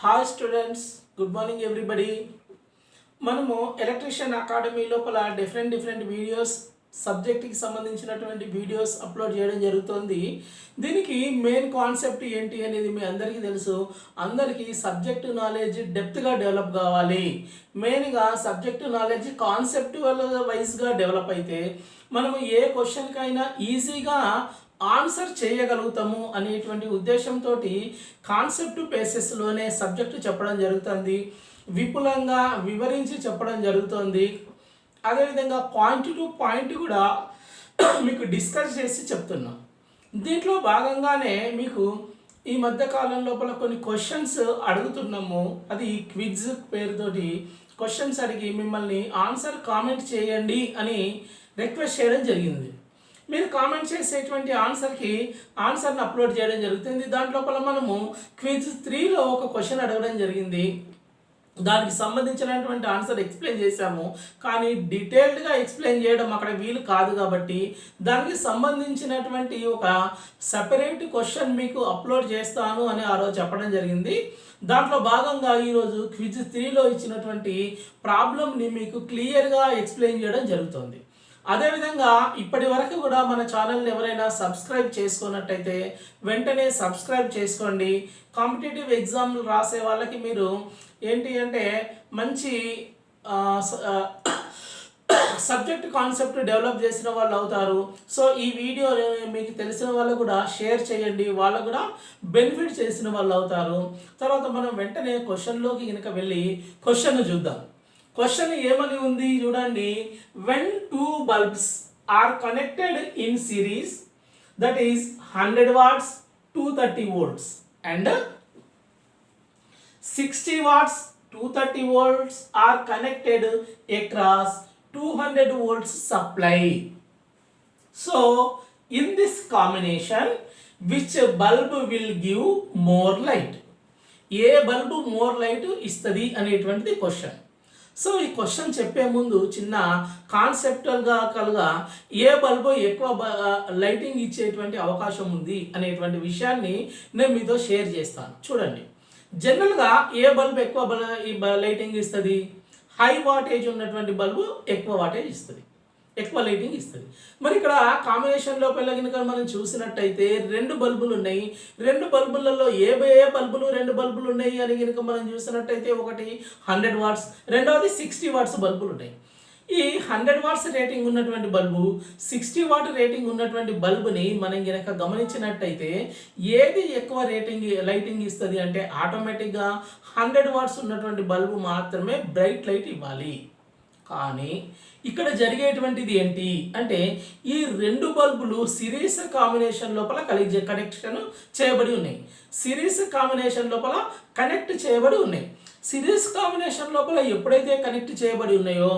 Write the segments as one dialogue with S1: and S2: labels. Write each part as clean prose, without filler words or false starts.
S1: Hi students, good morning everybody. మనము electrician academy లోపల different videos సబ్జెక్ట్కి సంబంధించినటువంటి వీడియోస్ అప్లోడ్ చేయడం జరుగుతుంది. దీనికి మెయిన్ కాన్సెప్ట్ ఏంటి అనేది మీ అందరికీ తెలుసు. అందరికీ సబ్జెక్టు నాలెడ్జ్ డెప్త్గా డెవలప్ కావాలి. మెయిన్గా సబ్జెక్టు నాలెడ్జ్ కాన్సెప్టువల్ వైజ్గా డెవలప్ అయితే మనము ఏ క్వశ్చన్కైనా ఈజీగా ఆన్సర్ చేయగలుగుతాము అనేటువంటి ఉద్దేశంతో కాన్సెప్ట్ బేసిస్లోనే సబ్జెక్టు చెప్పడం జరుగుతుంది. విపులంగా వివరించి చెప్పడం జరుగుతుంది. అదేవిధంగా పాయింట్ టు పాయింట్ కూడా మీకు డిస్కస్ చేసి చెప్తున్నాం. దీంట్లో భాగంగానే మీకు ఈ మధ్య కాలం లోపల కొన్ని క్వశ్చన్స్ అడుగుతున్నాము. అది క్విజ్ పేరుతోటి క్వశ్చన్స్ అడిగి మిమ్మల్ని ఆన్సర్ కామెంట్ చేయండి అని రిక్వెస్ట్ చేయడం జరిగింది. మీరు కామెంట్ చేసేటువంటి ఆన్సర్ని అప్లోడ్ చేయడం జరుగుతుంది. దాంట్లోపల మనము క్విజ్ 3లో ఒక క్వశ్చన్ అడగడం జరిగింది. దానికి సంబంధించినటువంటి ఆన్సర్ ఎక్స్ప్లెయిన్ చేశాము. కానీ డీటెయిల్డ్గా ఎక్స్ప్లెయిన్ చేయడం అక్కడ వీలు కాదు కాబట్టి దానికి సంబంధించినటువంటి ఒక సపరేట్ క్వశ్చన్ మీకు అప్లోడ్ చేస్తాను అని ఆ రోజు చెప్పడం జరిగింది. దాంట్లో భాగంగా ఈరోజు క్విజ్ 3లో ఇచ్చినటువంటి ప్రాబ్లమ్ని మీకు క్లియర్గా ఎక్స్ప్లెయిన్ చేయడం జరుగుతుంది. అదేవిధంగా ఇప్పటి వరకు కూడా మన ఛానల్ని ఎవరైనా సబ్స్క్రైబ్ చేసుకున్నట్టయితే వెంటనే సబ్స్క్రైబ్ చేసుకోండి. కాంపిటేటివ్ ఎగ్జామ్లు రాసే వాళ్ళకి మీరు ఏంటి అంటే మంచి సబ్జెక్ట్ కాన్సెప్ట్ డెవలప్ చేసిన వాళ్ళు అవుతారు. సో ఈ వీడియో మీకు తెలిసిన వాళ్ళు కూడా షేర్ చేయండి, వాళ్ళకు కూడా బెనిఫిట్ చేసిన వాళ్ళు అవుతారు. తర్వాత మనం వెంటనే క్వశ్చన్లోకి కనుక వెళ్ళి క్వశ్చన్ చూద్దాం. క్వశ్చన్ ఏమని ఉంది చూడండి. When 2 bulbs are connected in series, that is 100 watts 230 volts and 60 watts 230 volts are connected across 200 volts supply. So in this combination which bulb will give more light? A bulb more light ఇస్తుంది అనేటువంటిది question. So ఈ question చెప్పే ముందు చిన్న కాన్సెప్టువల్గా ఏ bulb ఎక్కువ lighting ఇచ్చేటువంటి అవకాశం ఉంది అనేటువంటి విషయాన్ని నేను మీతో షేర్ చేస్తాను. చూడండి, జనరల్గా ఏ బల్బు ఎక్కువ లైటింగ్ ఇస్తుంది? హై వాటేజ్ ఉన్నటువంటి బల్బు ఎక్కువ వాటేజ్ ఇస్తుంది, ఎక్కువ లైటింగ్ ఇస్తుంది. మరి ఇక్కడ కాంబినేషన్ లోపల కనుక మనం చూసినట్టయితే 2 బల్బులు ఉన్నాయి. 2 బల్బులలో ఏ బల్బులు 2 బల్బులు ఉన్నాయి అని కనుక మనం చూసినట్టయితే ఒకటి 100 వాట్స్, రెండవది 60 వాట్స్ బల్బులు ఉన్నాయి. ఈ 100 వాట్స్ రేటింగ్ ఉన్నటువంటి బల్బు 60 వాట్ రేటింగ్ ఉన్నటువంటి బల్బుని మనం కనుక గమనించినట్టయితే ఏది ఎక్కువ లైటింగ్ ఇస్తుంది అంటే ఆటోమేటిక్గా 100 వాట్స్ ఉన్నటువంటి బల్బు మాత్రమే బ్రైట్ లైట్ ఇవ్వాలి. కానీ ఇక్కడ జరిగేటువంటిది ఏంటి అంటే ఈ 2 బల్బులు సిరీస్ కాంబినేషన్ లోపల కనెక్షన్ చేయబడి ఉన్నాయి. సిరీస్ కాంబినేషన్ లోపల కనెక్ట్ చేయబడి ఉన్నాయి. సిరీస్ కాంబినేషన్ లోపల ఎప్పుడైతే కనెక్ట్ చేయబడి ఉన్నాయో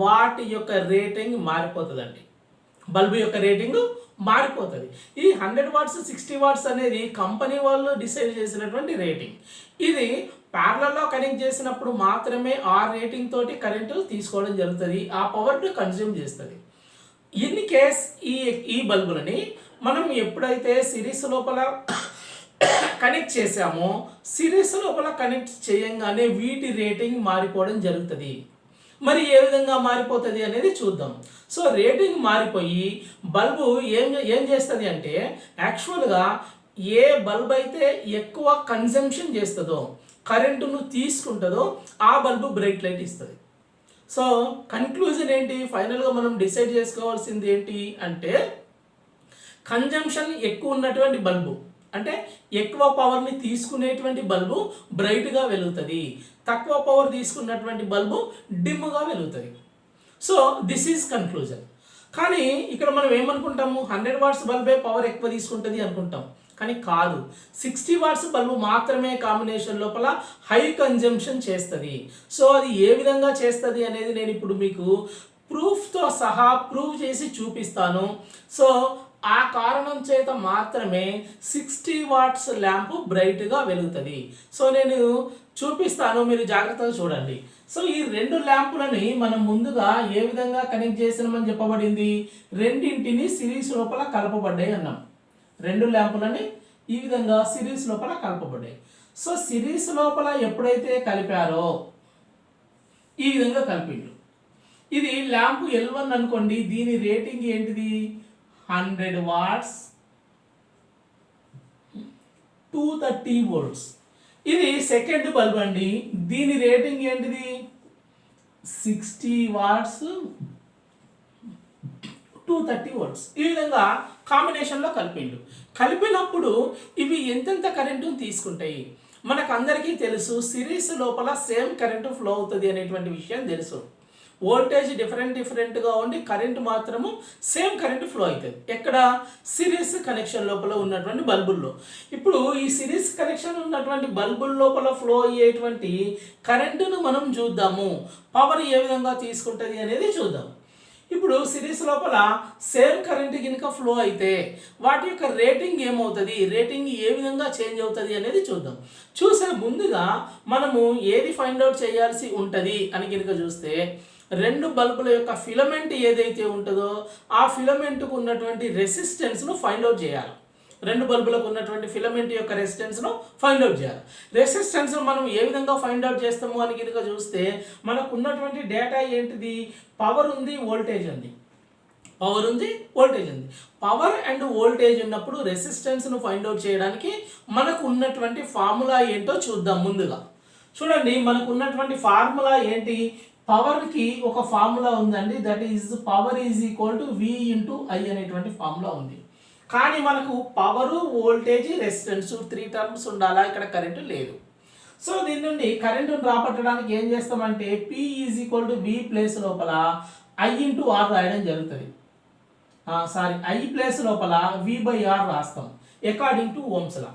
S1: వాటి యొక్క రేటింగ్ మారిపోతుందండి. బల్బు యొక్క రేటింగ్ మారిపోతుంది. ఈ 100 వాట్స్ 60 వాట్స్ అనేది కంపెనీ వాళ్ళు డిసైడ్ చేసినటువంటి రేటింగ్. ఇది ప్యారలల్లో కనెక్ట్ చేసినప్పుడు మాత్రమే ఆ రేటింగ్ తోటి కరెంటు తీసుకోవడం జరుగుతుంది, ఆ పవర్ని కన్జ్యూమ్ చేస్తుంది. ఇన్ కేస్ ఈ బల్బులని మనం ఎప్పుడైతే సిరీస్ లోపల కనెక్ట్ చేసామో సిరీస్ లోపల కనెక్ట్ చేయంగానే వీటి రేటింగ్ మారిపోవడం జరుగుతుంది. మరి ఏ విధంగా మారిపోతుంది అనేది చూద్దాం. సో రేటింగ్ మారిపోయి బల్బు ఏం చేస్తుంది అంటే యాక్చువల్గా ఏ బల్బ్ అయితే ఎక్కువ కన్జంప్షన్ చేస్తుందో కరెంటును తీసుకుంటుందో ఆ బల్బు బ్రైట్ లైట్ ఇస్తుంది. సో కన్క్లూజన్ ఏంటి? ఫైనల్గా మనం డిసైడ్ చేసుకోవాల్సింది ఏంటి అంటే కన్జంప్షన్ ఎక్కువ ఉన్నటువంటి బల్బు అంటే ఎక్కువ పవర్ని తీసుకునేటువంటి బల్బు బ్రైట్గా వెలుగుతుంది, తక్కువ పవర్ తీసుకున్నటువంటి బల్బు డిమ్గా వెలుగుతుంది. So this is conclusion. కానీ ఇక్కడ మనం ఏమనుకుంటాము, 100 వాట్స్ బల్బే పవర్ ఎక్కువ తీసుకుంటుంది అనుకుంటాం. కానీ కాదు, 60 వాట్స్ బల్బు మాత్రమే కాంబినేషన్ లోపల హై కన్జంప్షన్ చేస్తుంది. సో అది ఏ విధంగా చేస్తుంది అనేది నేను ఇప్పుడు మీకు ప్రూఫ్తో సహా ప్రూవ్ చేసి చూపిస్తాను. సో ఆ కారణం చేత మాత్రమే 60 వాట్స్ ల్యాంపు బ్రైట్గా వెలుగుతుంది. సో నేను చూపిస్తాను, మీరు జాగ్రత్తగా చూడండి. సో ఈ 2 ల్యాంపులని మనం ముందుగా ఏ విధంగా కనెక్ట్ చేసినామని చెప్పబడింది, రెండింటిని సిరీస్ లోపల కలపబడ్డాయి అన్నాం. 2 ల్యాంపులని ఈ విధంగా సిరీస్ లోపల కలపబడ్డాయి. సో సిరీస్ లోపల ఎప్పుడైతే కలిపారో ఈ విధంగా కలిపిండు. ఇది ల్యాంప్ L1 అనుకోండి, దీని రేటింగ్ ఏంటిది 100 వాట్స్ 230 వోల్ట్స్. ఇది సెకండ్ బల్బ్ అండి, దీని రేటింగ్ ఏంటిది 60 వాట్స్ 230 వోల్ట్స్. ఈ విధంగా కాంబినేషన్లో కలిపిండు. కలిపినప్పుడు ఇవి ఎంతెంత కరెంటు తీసుకుంటాయి. మనకు అందరికీ తెలుసు సిరీస్ లోపల సేమ్ కరెంటు ఫ్లో అవుతుంది అనేటువంటి విషయం తెలుసు. వోల్టేజ్ డిఫరెంట్గా ఉండి కరెంటు మాత్రము సేమ్ కరెంటు ఫ్లో అవుతుంది. ఎక్కడ సిరీస్ కనెక్షన్ లోపల ఉన్నటువంటి బల్బుల్లో. ఇప్పుడు ఈ సిరీస్ కనెక్షన్ ఉన్నటువంటి బల్బుల లోపల ఫ్లో అయ్యేటువంటి కరెంటును మనం చూద్దాము, పవర్ ఏ విధంగా తీసుకుంటుంది అనేది చూద్దాం. ఇప్పుడు సిరీస్ లోపల సేమ్ కరెంట్ కనుక ఫ్లో అయితే వాటి యొక్క రేటింగ్ ఏమవుతుంది, రేటింగ్ ఏ విధంగా చేంజ్ అవుతుంది అనేది చూద్దాం. చూసే ముందుగా మనము ఏది ఫైండ్ అవుట్ చేయాల్సి ఉంటుంది అని కనుక చూస్తే, రెండు బల్బుల యొక్క ఫిలమెంట్ ఏదైతే ఉంటుందో ఆ ఫిలమెంట్కు ఉన్నటువంటి రెసిస్టెన్స్ను ఫైండ్ అవుట్ చేయాలి. రెండు బల్బులకు ఉన్నటువంటి ఫిలమెంట్ యొక్క రెసిస్టెన్స్ను ఫైండ్ అవుట్ చేయాలి. రెసిస్టెన్స్ మనం ఏ విధంగా ఫైండ్ అవుట్ చేస్తాము అని కనుక చూస్తే, మనకు ఉన్నటువంటి డేటా ఏంటిది, పవర్ ఉంది, వోల్టేజ్ ఉంది. పవర్ ఉంది, వోల్టేజ్ ఉంది. పవర్ అండ్ వోల్టేజ్ ఉన్నప్పుడు రెసిస్టెన్స్ను ఫైండ్ అవుట్ చేయడానికి మనకు ఉన్నటువంటి ఫార్ములా ఏంటో చూద్దాం. ముందుగా చూడండి, మనకు ఉన్నటువంటి ఫార్ములా ఏంటి, పవర్కి ఒక ఫార్ములా ఉందండి, that is power is equal to V into I అనేటువంటి ఫార్ములా ఉంది. కానీ మనకు పవరు, వోల్టేజ్, రెసిస్టెన్స్ 3 టర్మ్స్ ఉండాలా, ఇక్కడ కరెంటు లేదు. సో దీని నుండి కరెంటును రాబట్టడానికి ఏం చేస్తామంటే P is equal to V place లోపల I ఇంటూ R రాయడం జరుగుతుంది. I ప్లేస్ లోపల V/R రాస్తాం according to Ohm's law.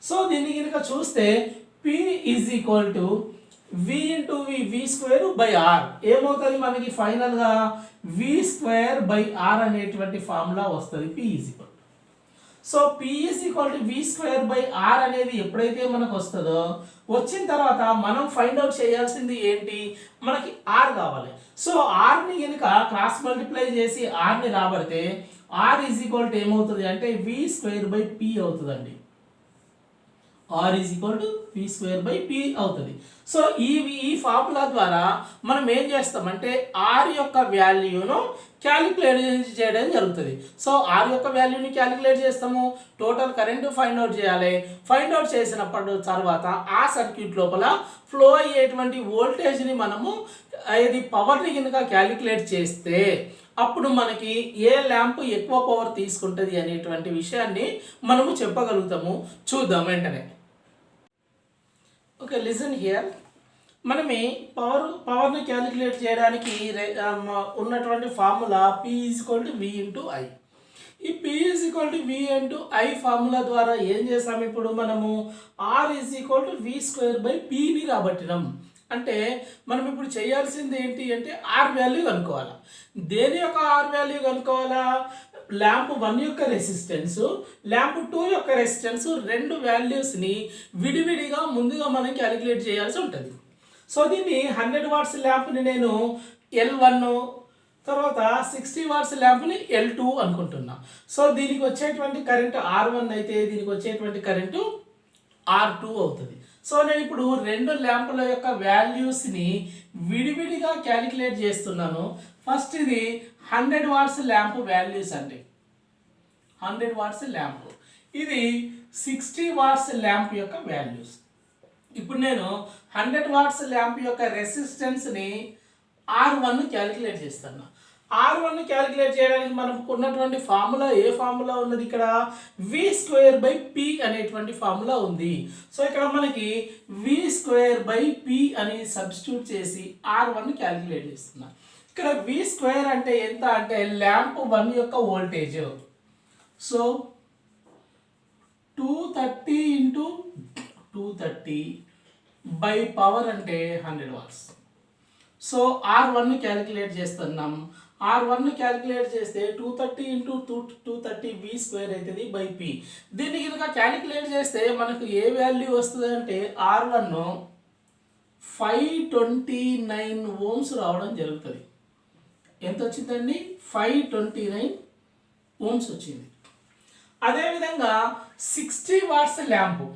S1: So దీన్ని కనుక చూస్తే P is equal to V into V square by R ఏమవుతుంది మనకి ఫైనల్గా V స్క్వేర్ బై R అనేటువంటి ఫార్ములా వస్తుంది. P is equal. So P is equal to V square by R అనేది ఎప్పుడైతే మనకు వస్తుందో, వచ్చిన తర్వాత మనం ఫైండ్ అవుట్ చేయాల్సింది ఏంటి, మనకి R కావాలి. సో Rని కనుక క్రాస్ మల్టిప్లై చేసి Rని రాబడితే R ఈజ్ ఈక్వల్ టు ఏమవుతుంది అంటే V స్క్వేర్ బై P అవుతుందండి. R is equal to V square by P అవుతుంది. సో ఈ ఫార్ములా ద్వారా మనం ఏం చేస్తామంటే R యొక్క వాల్యూను క్యాలిక్యులేట్ చేయడం జరుగుతుంది. సో R యొక్క వాల్యూని క్యాలిక్యులేట్ చేస్తాము, టోటల్ కరెంటు ఫైండ్ అవుట్ చేయాలి. ఫైండ్ అవుట్ చేసినప్పుడు తర్వాత ఆ సర్క్యూట్ లోపల ఫ్లో అయ్యేటువంటి వోల్టేజ్ని మనము ఇది పవర్ని కనుక క్యాలిక్యులేట్ చేస్తే అప్పుడు మనకి ఏ ల్యాంప్ ఎక్కువ పవర్ తీసుకుంటుంది అనేటువంటి విషయాన్ని మనము చెప్పగలుగుతాము. చూద్దాం వెంటనే. Okay, listen here. మనమే పవర్ని క్యాలిక్యులేట్ చేయడానికి ఉన్నటువంటి formula P is equal to V into I. ఈ P is equal to V into I formula ద్వారా ఏం చేసాము, ఇప్పుడు మనము R is equal to V square by Pని రాబట్టినాం. అంటే మనం ఇప్పుడు చేయాల్సింది ఏంటి అంటే R వాల్యూ కనుక్కోవాలా. దేని యొక్క R వాల్యూ కనుక్కోవాలా, ల్యాంప్ 1 యొక్క రెసిస్టెన్స్, ల్యాంప్ 2 యొక్క రెసిస్టెన్స్, రెండు వాల్యూస్ని విడివిడిగా ముందుగా మనం క్యాలిక్యులేట్ చేయాల్సి ఉంటుంది. సో దీన్ని 100 వాట్స్ ల్యాంప్ని నేను L1, తర్వాత 60 వాట్స్ ల్యాంప్ని L2 అనుకుంటున్నా. సో దీనికి వచ్చేటువంటి కరెంటు R1 అయితే దీనికి వచ్చేటువంటి కరెంటు R2 అవుతుంది. సో నేను ఇప్పుడు రెండు ల్యాంపుల యొక్క వాల్యూస్ని విడివిడిగా క్యాలిక్యులేట్ చేస్తున్నాను. ఫస్ట్ ఇది 100 వాట్స్ ల్యాంప్ వాల్యూస్ అండి, 100 వాట్స్ ల్యాంప్. ఇది 60 వాట్స్ ల్యాంప్ యొక్క వాల్యూస్. ఇప్పుడు నేను 100 వాట్స్ ల్యాంప్ యొక్క రెసిస్టెన్స్ని R1 క్యాలిక్యులేట్ చేస్తాను. R1 క్యాలిక్యులేట్ చేయడానికి మనకు ఉన్నటువంటి ఫార్ములా ఏ ఫార్ములా ఉన్నది, ఇక్కడ V స్క్వేర్ బై P అనేటువంటి ఫార్ములా ఉంది. సో ఇక్కడ మనకి V స్క్వేర్ బై P అని సబ్స్టిట్యూట్ చేసి R1 క్యాలిక్యులేట్ చేస్తున్నా. ఇక్కడ V స్క్వేర్ అంటే ఎంత అంటే ల్యాంప్ 1 యొక్క voltage. So 230 into 230 by power అంటే 100 వాట్స్. సో R1 క్యాలిక్యులేట్ చేస్తున్నాం. R1 క్యాలిక్యులేట్ చేస్తే 230 ఇంటూ 230 V స్క్వేర్ అవుతుంది బై P. దీన్ని కనుక క్యాలిక్యులేట్ చేస్తే మనకు ఏ వాల్యూ వస్తుంది అంటే R1 529 ఓమ్స్ రావడం జరుగుతుంది. ఎంత వచ్చిందండి, 529 ఓమ్స్ వచ్చింది. అదేవిధంగా 60 వాట్స్ ల్యాంపు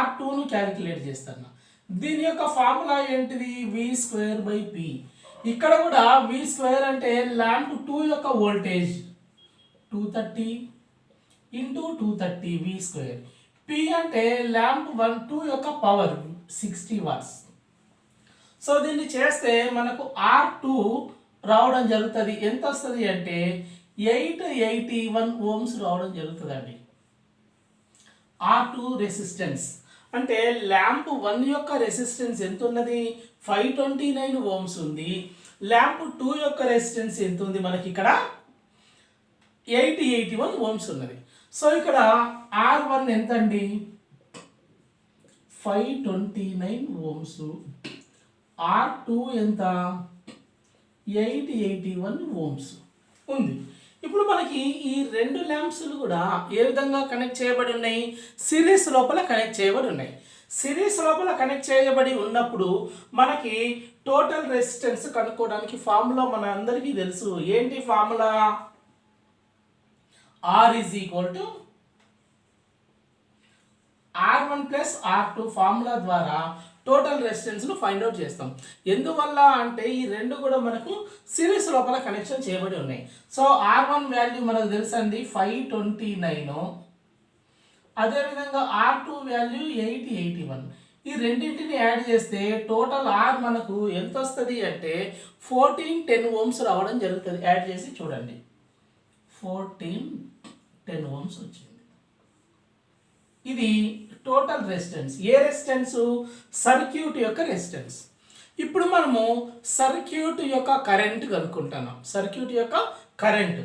S1: R2ను క్యాలిక్యులేట్ చేస్తాను. దీని యొక్క ఫార్ములా ఏంటిది? V²/P. ఇక్కడ కూడా V² అంటే ల్యాంప్ 2 యొక్క వోల్టేజ్ 230 ఇంటూ 230 V². P అంటే ల్యాంప్ 2 యొక్క పవర్ 60 వాట్స్. సో దీన్ని చేస్తే మనకు R2 రావడం జరుగుతుంది. ఎంత వస్తుంది అంటే 881 ఓమ్స్ రావడం జరుగుతుందండి. R2 రెసిస్టెన్స్ అంటే ల్యాంప్ 1 యొక్క రెసిస్టెన్స్ ఎంత ఉన్నది? 529 ఓమ్స్ ఉంది. ల్యాంప్ 2 యొక్క రెసిస్టెన్స్ ఎంత ఉంది? మనకి ఇక్కడ 881 ఓమ్స్ ఉన్నది. సో ఇక్కడ R1 ఎంత అండి? 529 ఓమ్స్. R2 ఎంత? 881 ఓమ్స్ ఉంది. ఇప్పుడు మనకి ఈ రెండు ల్యాంప్స్లు కూడా ఏ విధంగా కనెక్ట్ చేయబడి ఉన్నాయి? సిరీస్ లోపల కనెక్ట్ చేయబడి ఉన్నాయి. సిరీస్ లోపల కనెక్ట్ చేయబడి ఉన్నప్పుడు మనకి టోటల్ రెసిస్టెన్స్ కనుక్కోవడానికి ఫార్ములా మన అందరికీ తెలుసు. ఏంటి formula? R is equal to R1 plus R2 formula ద్వారా టోటల్ రెసిస్టెన్స్ను ఫైండ్ అవుట్ చేస్తాం. ఎందువల్ల అంటే ఈ రెండు కూడా మనకు సిరీస్ లోపల కనెక్షన్ చేయబడి ఉన్నాయి. సో R1 వాల్యూ మనకు తెలుసండి 529. అదేవిధంగా R2 వాల్యూ 881. ఈ రెండింటిని యాడ్ చేస్తే టోటల్ R మనకు ఎంత వస్తుంది అంటే 1410 ఓమ్స్ రావడం జరుగుతుంది. యాడ్ చేసి చూడండి, 1410 ఓమ్స్ వచ్చింది. ఇది టోటల్ రెసిస్టెన్స్. ఏ రెసిస్టెన్స్? సర్క్యూట్ యొక్క రెసిస్టెన్స్. ఇప్పుడు మనము సర్క్యూట్ యొక్క కరెంట్ కనుక్కుంటున్నాం. సర్క్యూట్ యొక్క కరెంట్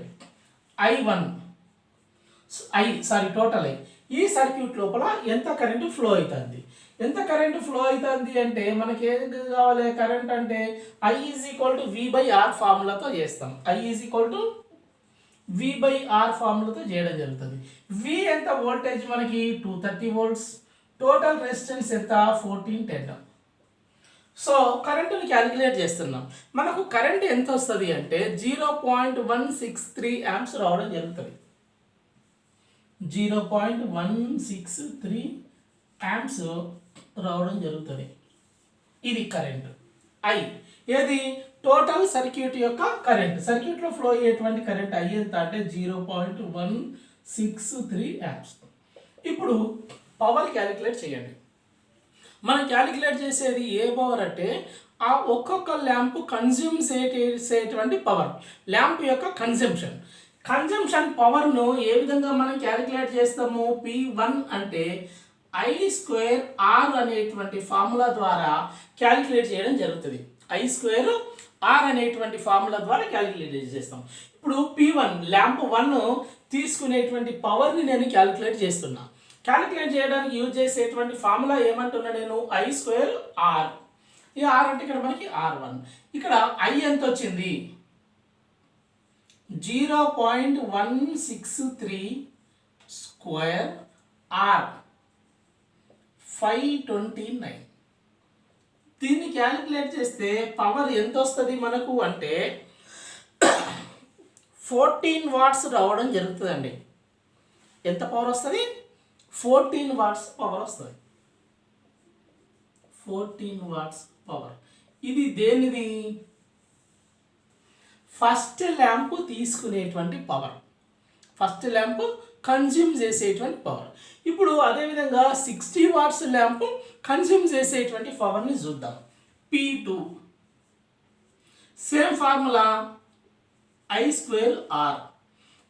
S1: టోటల్ ఈ సర్క్యూట్ లోపల ఎంత కరెంట్ ఫ్లో అవుతుంది? ఎంత కరెంట్ ఫ్లో అవుతుంది అంటే మనకి ఏది కావాలి? కరెంట్ అంటే I is equal to V/R ఫార్ములాతో చేస్తాం. I is equal to V/R ఫార్ములాతో చేయడం జరుగుతుంది. V ఎంత వోల్టేజ్ మనకి? 230 వోల్ట్స్. టోటల్ రెసిస్టెన్స్ ఎంత? 1410. సో కరెంటుని క్యాలిక్యులేట్ చేస్తున్నాం. మనకు కరెంట్ ఎంత వస్తుంది అంటే 0.163 యాంప్స్ రావడం జరుగుతుంది. 0.163 యాంప్స్ రావడం జరుగుతుంది. ఇది కరెంట్ I. ఏది? టోటల్ సర్క్యూట్ యొక్క కరెంట్. సర్క్యూట్లో ఫ్లో అయ్యేటువంటి కరెంట్ I ఎంత అంటే 0.163 యాంప్స్. ఇప్పుడు పవర్ క్యాలిక్యులేట్ చేయండి. మనం క్యాలిక్యులేట్ చేసేది ఏ పవర్ అంటే ఆ ఒక్కొక్క ల్యాంప్ కన్జ్యూమ్ చేసేటువంటి పవర్, ల్యాంప్ యొక్క కన్జంప్షన్ పవర్ను ఏ విధంగా మనం క్యాలిక్యులేట్ చేస్తాము? P1 అంటే I²R అనేటువంటి ఫార్ములా ద్వారా క్యాలిక్యులేట్ చేయడం జరుగుతుంది. I²R అనేటువంటి ఫార్ములా ద్వారా క్యాలిక్యులేట్ చేస్తాం. ఇప్పుడు P1 ల్యాంప్ 1 తీసుకునేటువంటి పవర్ని నేను క్యాలిక్యులేట్ చేస్తున్నా. క్యాలిక్యులేట్ చేయడానికి యూజ్ చేసేటువంటి ఫార్ములా ఏమంటున్నా నేను? I²R. ఈ R అంటే ఇక్కడ మనకి R1. ఇక్కడ I ఎంత వచ్చింది? 0.163 స్క్వేర్ R 529. దీన్ని క్యాలిక్యులేట్ చేస్తే పవర్ ఎంత వస్తుంది మనకు అంటే 14 వాట్స్ రావడం జరుగుతుందండి. ఎంత పవర్ వస్తుంది? 14 వాట్స్ పవర్ వస్తుంది. 14 వాట్స్ పవర్. ఇది దేనిది? ఫస్ట్ ల్యాంప్ తీసుకునేటువంటి పవర్, ఫస్ట్ ల్యాంప్ కన్జ్యూమ్ చేసేటువంటి పవర్. ఇప్పుడు అదేవిధంగా 60 వాట్స్ ల్యాంప్ కన్జ్యూమ్ చేసేటువంటి పవర్ని చూద్దాం. P2 same formula I²R.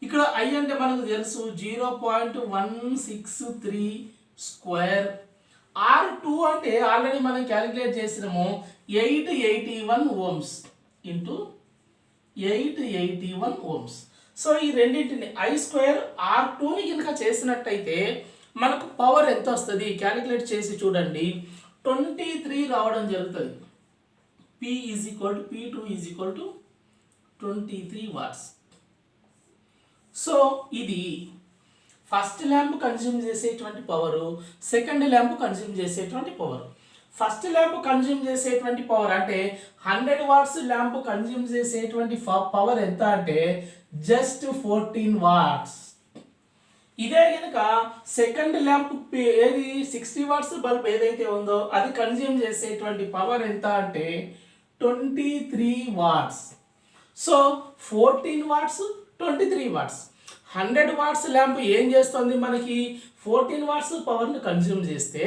S1: ఇక్కడ I అంటే మనకు తెలుసు 0.163 స్క్వేర్. R2 అంటే ఆల్రెడీ మనం క్యాలిక్యులేట్ చేసినాము 881 ఓమ్స్ ఇంటూ 881 ఓమ్స్. సో ఈ రెండింటిని I²R2ని కనుక చేసినట్టయితే మనకు పవర్ ఎంత వస్తుంది? క్యాలిక్యులేట్ చేసి చూడండి, 23 రావడం జరుగుతుంది. P2 is equal to 23 watts. So ఇది ఫస్ట్ ల్యాంప్ కన్జ్యూమ్ చేసేటువంటి పవరు, సెకండ్ ల్యాంప్ కన్జ్యూమ్ చేసేటువంటి పవర్. ఫస్ట్ ల్యాంప్ కన్జ్యూమ్ చేసేటువంటి పవర్ అంటే 100 వాట్స్ ల్యాంప్ కన్జ్యూమ్ చేసేటువంటి పవర్ ఎంత అంటే జస్ట్ 14 వాట్స్. ఇదే కనుక సెకండ్ ల్యాంప్ ఏది 60 వాట్స్ బల్బ్ ఏదైతే ఉందో అది కన్జ్యూమ్ చేసేటువంటి పవర్ ఎంత అంటే 23 watts. So 14 watts 23 watts 100 watts lamp ఏం చేస్తుంది మనకి 14 వాట్స్ పవర్ని కన్జ్యూమ్ చేస్తే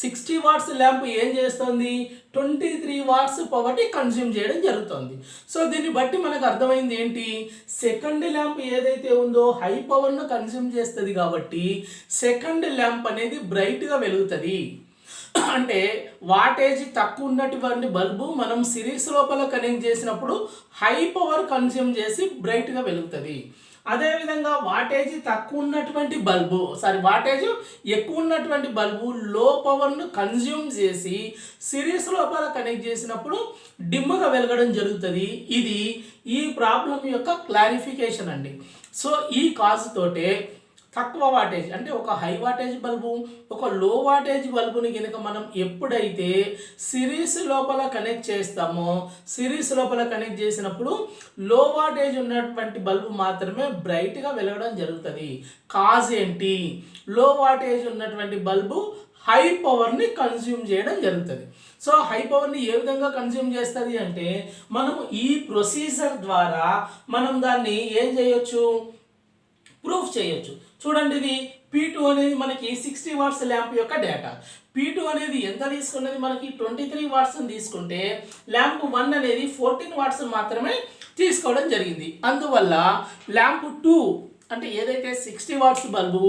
S1: 60 వాట్స్ ల్యాంప్ ఏం చేస్తుంది 23 వాట్స్ పవర్ని కన్జ్యూమ్ చేయడం జరుగుతుంది. సో దీన్ని బట్టి మనకు అర్థమైంది ఏంటి, సెకండ్ ల్యాంప్ ఏదైతే ఉందో హై పవర్ను కన్జ్యూమ్ చేస్తుంది కాబట్టి సెకండ్ ల్యాంప్ అనేది బ్రైట్గా వెలుగుతుంది. అంటే వాటేజ్ తక్కువ ఉన్నటువంటి బల్బు మనం సిరీస్ లోపల కనెక్ట్ చేసినప్పుడు హై పవర్ కన్జ్యూమ్ చేసి బ్రైట్గా వెలుగుతుంది. అదేవిధంగా వాటేజ్ తక్కువ ఉన్నటువంటి బల్బు వాటేజ్ ఎక్కువ ఉన్నటువంటి బల్బు లో పవర్ను కన్జ్యూమ్ చేసి సిరీస్ లోపల కనెక్ట్ చేసినప్పుడు డిమ్గా వెలగడం జరుగుతుంది. ఇది ఈ ప్రాబ్లం యొక్క క్లారిఫికేషన్ అండి. సో ఈ కాజ్ తోటే తక్కువ వాటేజ్ అంటే ఒక హై వాటేజ్ బల్బు ఒక లో వాటేజ్ బల్బుని కనుక మనం ఎప్పుడైతే సిరీస్ లోపల కనెక్ట్ చేస్తామో సిరీస్ లోపల కనెక్ట్ చేసినప్పుడు లో వాటేజ్ ఉన్నటువంటి బల్బు మాత్రమే బ్రైట్గా వెలగడం జరుగుతుంది. కాజ్ ఏంటి, లో వాటేజ్ ఉన్నటువంటి బల్బు హై పవర్ని కన్జ్యూమ్ చేయడం జరుగుతుంది. సో హై పవర్ని ఏ విధంగా కన్జ్యూమ్ చేస్తుంది అంటే మనం ఈ ప్రొసీజర్ ద్వారా మనం దాన్ని ఏం చేయొచ్చు, ప్రూఫ్ చేయొచ్చు. చూడండి, ఇది P2 అనేది మనకి 60 వాట్స్ ల్యాంప్ యొక్క డేటా. P2 అనేది ఎంత తీసుకున్నది మనకి 23 వాట్స్ తీసుకుంటే ల్యాంప్ 1 అనేది 14 వాట్స్ మాత్రమే తీసుకోవడం జరిగింది. అందువల్ల ల్యాంప్ 2 అంటే ఏదైతే 60 వాట్స్ బల్బు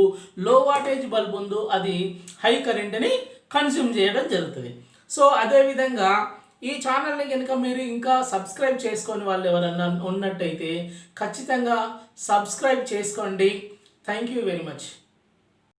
S1: లో వాటేజ్ బల్బు ఉందో అది హై కరెంట్ని కన్జ్యూమ్ చేయడం జరుగుతుంది. సో అదేవిధంగా ఈ ఛానల్ని కనుక మీరు ఇంకా సబ్స్క్రైబ్ చేసుకొని వాళ్ళు ఎవరన్నా ఉన్నట్టయితే ఖచ్చితంగా సబ్స్క్రైబ్ చేసుకోండి. Thank you very much.